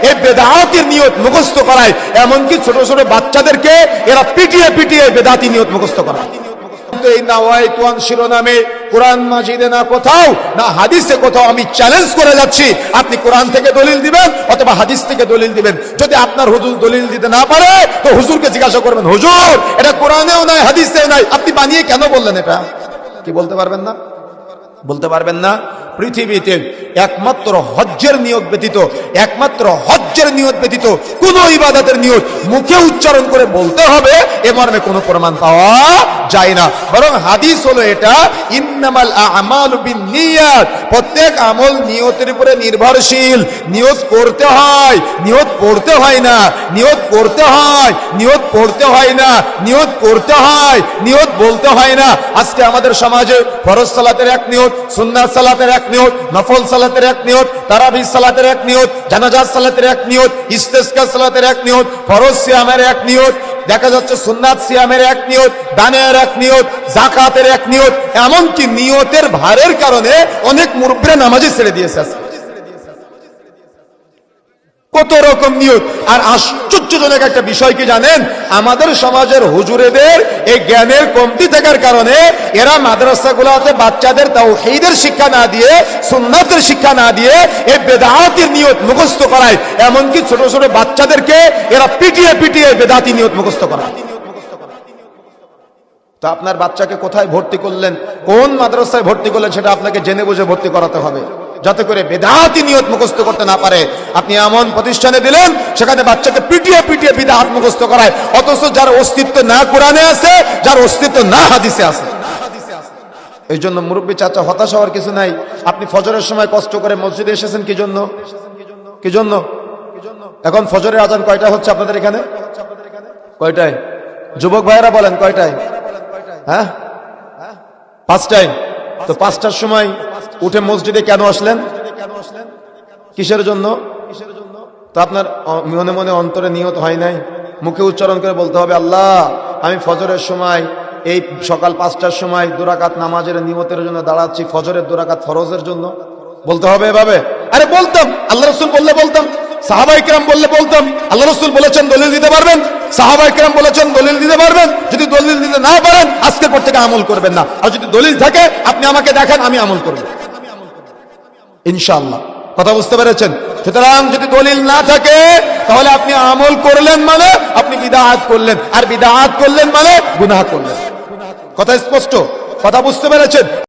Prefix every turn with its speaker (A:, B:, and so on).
A: এই বেদাতের নিয়ত মুখস্থ করায়, এমনকি ছোট ছোট বাচ্চাদেরকে এরা পিটিয়ে পিটিয়ে বেদাতি নিয়ত মুখস্থ করায়। এই নাওয়াইতুন শিরোনামে কোরআন মাজিদে না কোথাও না হাদিসে কোথাও আমি চ্যালেঞ্জ করে যাচ্ছি, আপনি কোরআন থেকে দলিল দিবেন অথবা হাদিস থেকে দলিল দিবেন। যদি আপনার হুজুর দলিল দিতে না পারে তো হুজুরকে জিজ্ঞাসা করবেন, হুজুর এটা কোরআনেও নাই হাদিসেও নাই, আপনি বানিয়ে কেন বললেন? এটা কি বলতে পারবেন না? বলতে পারবেন না? পৃথিবীতে একমাত্র হজ্জের নিয়ত ব্যতীত, একমাত্র হজ্জের নিয়ত ব্যতীত কোন ইবাদতের নিয়ত মুখে উচ্চারণ করে বলতে হবে এ মর্মে কোনো প্রমাণ পাওয়া যায় না। বরং হাদিস হলো এটা, ইন্নামাল আমালু বিন্নিয়াত, প্রত্যেক আমল নিয়তের উপরে নির্ভরশীল। নিয়ত করতে হয়, নিয়ত পড়তে হয় না, নিয়ত করতে হয়, নিয়ত পড়তে হয় না, নিয়ত করতে হয়, নিয়ত বলতে হয় না। আজকে আমাদের সমাজে ফরজ সালাতের এক নিয়ত, সুন্নাত সালাতের এক নিয়ত, নফল সালাতের এক নিয়ত, তারাবিহ সালাতের এক নিয়ত, জানাজা সালাতের এক নিয়ত, ইস্তেসকা সালাতের এক নিয়ত, ফরজ সিয়ামের এক নিয়ত, দেখা যাচ্ছে সুন্নাত সিয়ামের এক নিয়ত, দানের এক নিয়ত, যাকাতের এক নিয়ত। এমনকি নিয়তের ভারের কারণে অনেক মুরব্বিরা নামাজে ছেড়ে দিয়েছে। কত রকম নিয়ত। আর আশ্চর্যজনক একটা বিষয় কি জানেন, আমাদের সমাজের হুজুরেদের এই জ্ঞানের কমতি থাকার কারণে এরা মাদ্রাসাগুলোতে বাচ্চাদের তাওহীদের শিক্ষা না দিয়ে, সুন্নাতের শিক্ষা না দিয়ে এই বেদাতের নিয়ত মুখস্থ করায়, এমনকি ছোট ছোট বাচ্চাদেরকে এরা পিটিয়ে পিটিয়ে বেদাতি নিয়ত মুখস্থ করায়। তো আপনার বাচ্চাকে কোথায় ভর্তি করলেন, কোন মাদ্রাসায় ভর্তি করলেন, সেটা আপনাকে জেনে বুঝে ভর্তি করাতে হবে, যাতে করে বেদাতি নিয়ত মুখস্থ করতে না পারে। আপনি এমন প্রতিষ্ঠানে দিলেন সেখানে বাচ্চাকে পিটিয়ে পিটিয়ে বিদআত মুখস্থ করায়, অথচ যার অস্তিত্ব না কোরআনে আছে, যার অস্তিত্ব না হাদিসে আছে। এই জন্য মুরব্বী চাচা হতাশ হওয়ার কিছু নাই। আপনি ফজরের সময় কষ্ট করে মসজিদে এসেছেন কি জন্য? কি জন্য? এখন ফজরের আজান কয়টা হচ্ছে আপনাদের এখানে? কয়টায়? যুবক ভাইয়েরা বলেন কয়টায়? হ্যাঁ, 5টায়। তো 5টার সময় উঠে মসজিদে কেন আসলেন? কিসের জন্য? তো আপনার মনে মনে অন্তরে নিয়ত হয় নাই? মুখে উচ্চারণ করে বলতে হবে, আল্লাহ আমি ফজরের সময় এই সকাল 5টার সময় 2 রাকাত নামাজের নিয়তের জন্য দাঁড়াচ্ছি, ফজরের 2 রাকাত ফরজের জন্য। বলতে হবে এভাবে? আরে বলতাম, আল্লাহ রাসূল বললে বলতাম, সাহাবায়ে কেরাম বললে বলতাম। আল্লাহ রাসূল বলেছেন দলিল দিতে পারবেন, সাহাবায়ে কেরাম বলেছেন দলিল দিতে পারবেন। যদি দলিল দিতে না পারেন আজকের পর থেকে আমল করবেন না। আর যদি দলিল থাকে আপনি আমাকে দেখেন, আমি আমল করব ইনশাআল্লাহ। কথা বুঝতে পেরেছেন? সুতরাং যদি দলিল না থাকে তাহলে আপনি আমল করলেন মানে আপনি বিদআত করলেন, আর বিদআত করলেন মানে গুনাহ করলেন। কথা স্পষ্ট? কথা বুঝতে পেরেছেন?